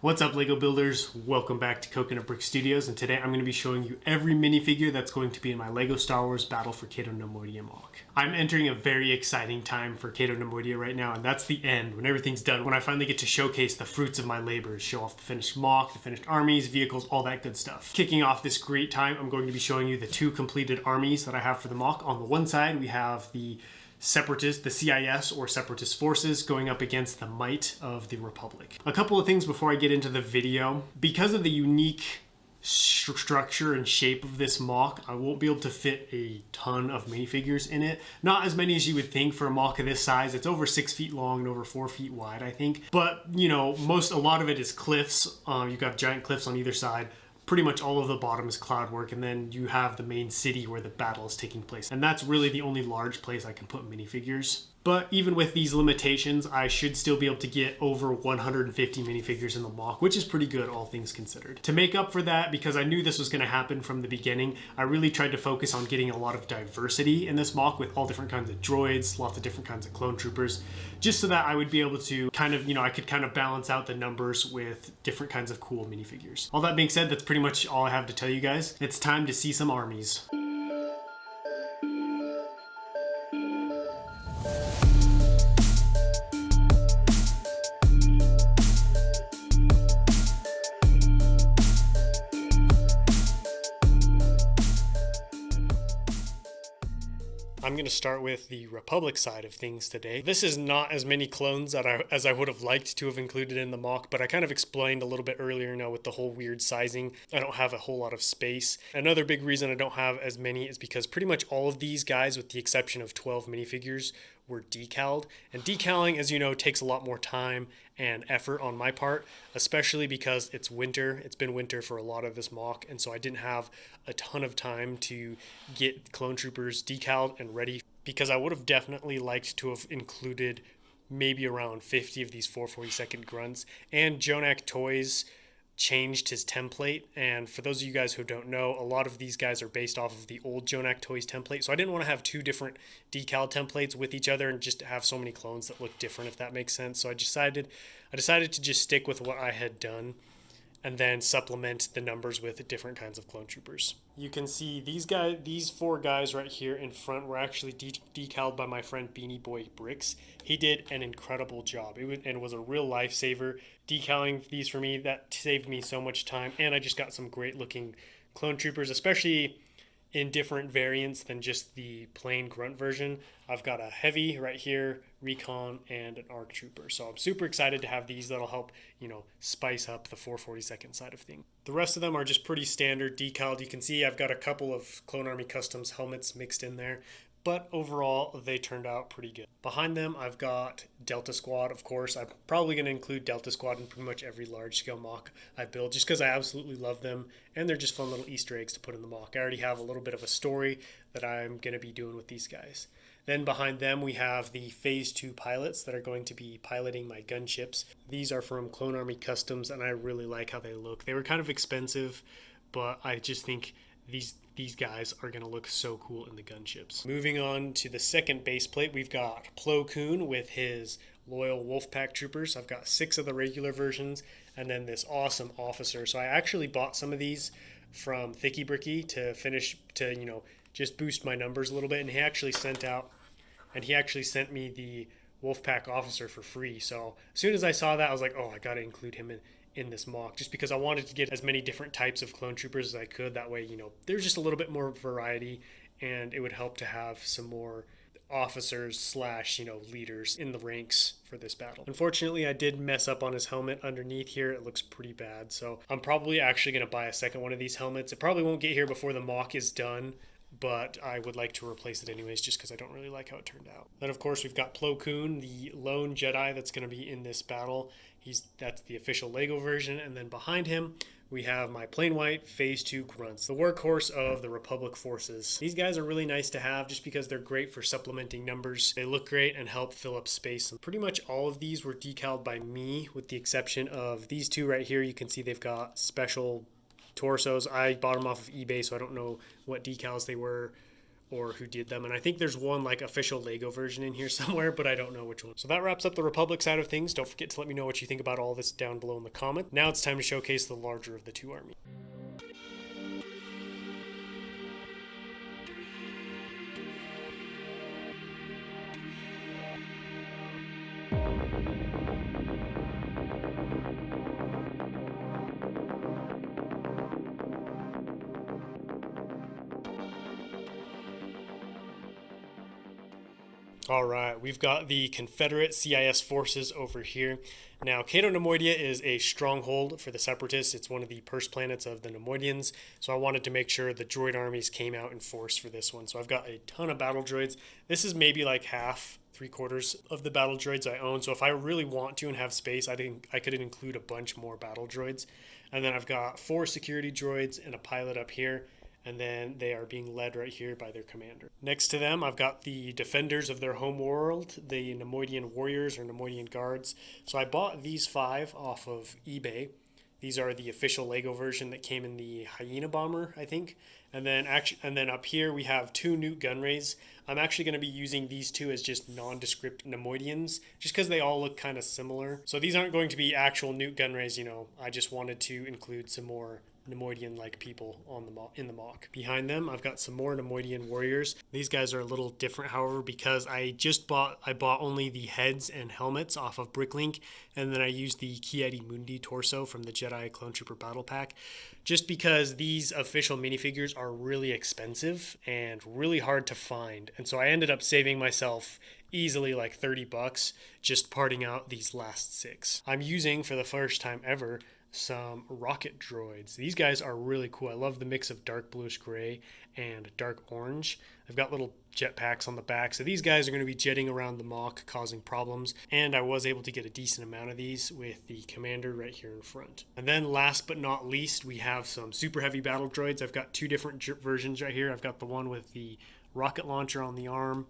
What's up, Lego builders? Welcome back to Coconut Brick Studios, and today I'm going to be showing you every minifigure that's going to be in my Lego Star Wars Battle for Cato Neimoidia Moc. I'm entering a very exciting time for Cato Neimoidia right now, and that's the end, when everything's done, when I finally get to showcase the fruits of my labors, show off the finished Moc, the finished armies, vehicles, all that good stuff. Kicking off this great time, I'm going to be showing you the two completed armies that I have for the Moc. On the one side, we have the Separatist, the CIS or Separatist forces going up against the might of the Republic. A couple of things before I get into the video. Because of the unique structure and shape of this Moc, I won't be able to fit a ton of minifigures in it. Not as many as you would think for a Moc of this size. It's over 6 feet long and over 4 feet wide, I think. But, you know, a lot of it is cliffs. You've got giant cliffs on either side. Pretty much all of the bottom is cloud work, and then you have the main city where the battle is taking place. And that's really the only large place I can put minifigures. But even with these limitations, I should still be able to get over 150 minifigures in the Moc, which is pretty good, all things considered. To make up for that, because I knew this was going to happen from the beginning, I really tried to focus on getting a lot of diversity in this Moc with all different kinds of droids, lots of different kinds of clone troopers, just so that I would be able to I could kind of balance out the numbers with different kinds of cool minifigures. All that being said, that's pretty much all I have to tell you guys. It's time to see some armies. I'm going to start with the Republic side of things today. This is not as many clones as I would have liked to have included in the Moc, but I kind of explained a little bit earlier now with the whole weird sizing. I don't have a whole lot of space. Another big reason I don't have as many is because pretty much all of these guys, with the exception of 12 minifigures, were decaled. And decaling, as you know, takes a lot more time and effort on my part, especially because it's winter. It's been winter for a lot of this Moc, and so I didn't have a ton of time to get clone troopers decaled and ready, because I would have definitely liked to have included maybe around 50 of these 442nd grunts. And Jonak Toys changed his template, and for those of you guys who don't know, a lot of these guys are based off of the old Jonak Toys template, so I didn't want to have two different decal templates with each other and just have so many clones that look different, if that makes sense. So I decided to just stick with what I had done and then supplement the numbers with different kinds of clone troopers. You can see these four guys right here in front were actually decaled by my friend Beanie Boy Bricks. He did an incredible job. It was a real lifesaver decaling these for me. That saved me so much time, and I just got some great looking clone troopers, especially in different variants than just the plain grunt version. I've got a heavy right here, recon, and an arc trooper. So I'm super excited to have these. That'll help, spice up the 442nd side of things. The rest of them are just pretty standard decaled. You can see I've got a couple of Clone Army Customs helmets mixed in there, but overall they turned out pretty good. Behind them I've got Delta Squad, of course. I'm probably going to include Delta Squad in pretty much every large scale Moc I build, just because I absolutely love them, and they're just fun little Easter eggs to put in the Moc. I already have a little bit of a story that I'm going to be doing with these guys. Then behind them we have the Phase 2 pilots that are going to be piloting my gunships. These are from Clone Army Customs, and I really like how they look. They were kind of expensive, but I just think these guys are going to look so cool in the gunships. Moving on to the second base plate, we've got Plo Koon with his loyal Wolfpack troopers. I've got 6 of the regular versions, and then this awesome officer. So I actually bought some of these from Thicky Bricky to just boost my numbers a little bit, and he actually sent me the Wolfpack officer for free. So as soon as I saw that, I was like, oh, I got to include him in this Moc, just because I wanted to get as many different types of clone troopers as I could. That way, there's just a little bit more variety, and it would help to have some more officers / leaders in the ranks for this battle. Unfortunately, I did mess up on his helmet underneath here. It looks pretty bad, so I'm probably actually going to buy a second one of these helmets. It probably won't get here before the Moc is done, but I would like to replace it anyways, just because I don't really like how it turned out. Then, of course, we've got Plo Koon, the lone Jedi that's going to be in this battle. That's the official Lego version. And then behind him, we have my plain white Phase 2 grunts, the workhorse of the Republic forces. These guys are really nice to have just because they're great for supplementing numbers. They look great and help fill up space. And pretty much all of these were decaled by me, with the exception of these two right here. You can see they've got special torsos. I bought them off of eBay, so I don't know what decals they were or who did them. And I think there's one like official Lego version in here somewhere, but I don't know which one. So that wraps up the Republic side of things. Don't forget to let me know what you think about all this down below in the comment. Now it's time to showcase the larger of the two armies. All right, we've got the Confederate CIS forces over here. Now, Cato Neimoidia is a stronghold for the Separatists. It's one of the purse planets of the Neimoidians, so I wanted to make sure the droid armies came out in force for this one. So I've got a ton of battle droids. This is maybe like half, 3/4 of the battle droids I own. So if I really want to and have space, I think I could include a bunch more battle droids. And then I've got 4 security droids and a pilot up here. And then they are being led right here by their commander. Next to them, I've got the defenders of their home world, the Neimoidian warriors or Neimoidian guards. So I bought these 5 off of eBay. These are the official Lego version that came in the Hyena bomber, I think. And then up here we have 2 Newt Gunrays. I'm actually going to be using these 2 as just nondescript Neimoidians, just because they all look kind of similar. So these aren't going to be actual Newt Gunrays, you know. I just wanted to include some more Neimoidian-like people in the mock. Behind them, I've got some more Neimoidian warriors. These guys are a little different, however, because I bought only the heads and helmets off of Bricklink, and then I used the Ki-Adi Mundi torso from the Jedi Clone Trooper Battle Pack, just because these official minifigures are really expensive and really hard to find, and so I ended up saving myself easily like $30 just parting out these last 6. I'm using, for the first time ever, some rocket droids. These guys are really cool. I love the mix of dark bluish gray and dark orange. I've got little jetpacks on the back, so these guys are going to be jetting around the mock causing problems, and I was able to get a decent amount of these with the commander right here in front. And then last but not least, we have some super heavy battle droids. I've got 2 different versions right here. I've got the one with the rocket launcher on the arm,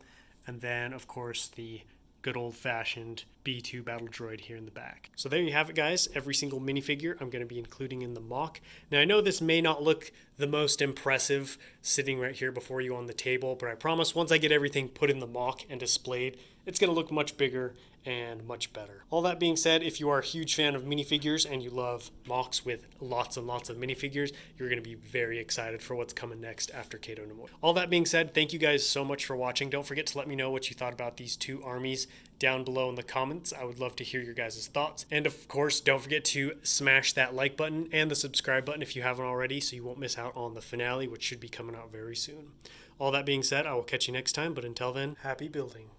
and then of course the good old-fashioned B2 battle droid here in the back. So there you have it, guys. Every single minifigure I'm going to be including in the mock. Now, I know this may not look the most impressive sitting right here before you on the table, but I promise once I get everything put in the mock and displayed, it's going to look much bigger and much better. All that being said, if you are a huge fan of minifigures and you love mocks with lots and lots of minifigures, you're going to be very excited for what's coming next after Cato Neimoidia. All that being said, thank you guys so much for watching. Don't forget to let me know what you thought about these 2 armies down below in the comments. I would love to hear your guys' thoughts. And of course, don't forget to smash that like button and the subscribe button if you haven't already, so you won't miss out on the finale, which should be coming out very soon. All that being said, I will catch you next time, but until then, happy building.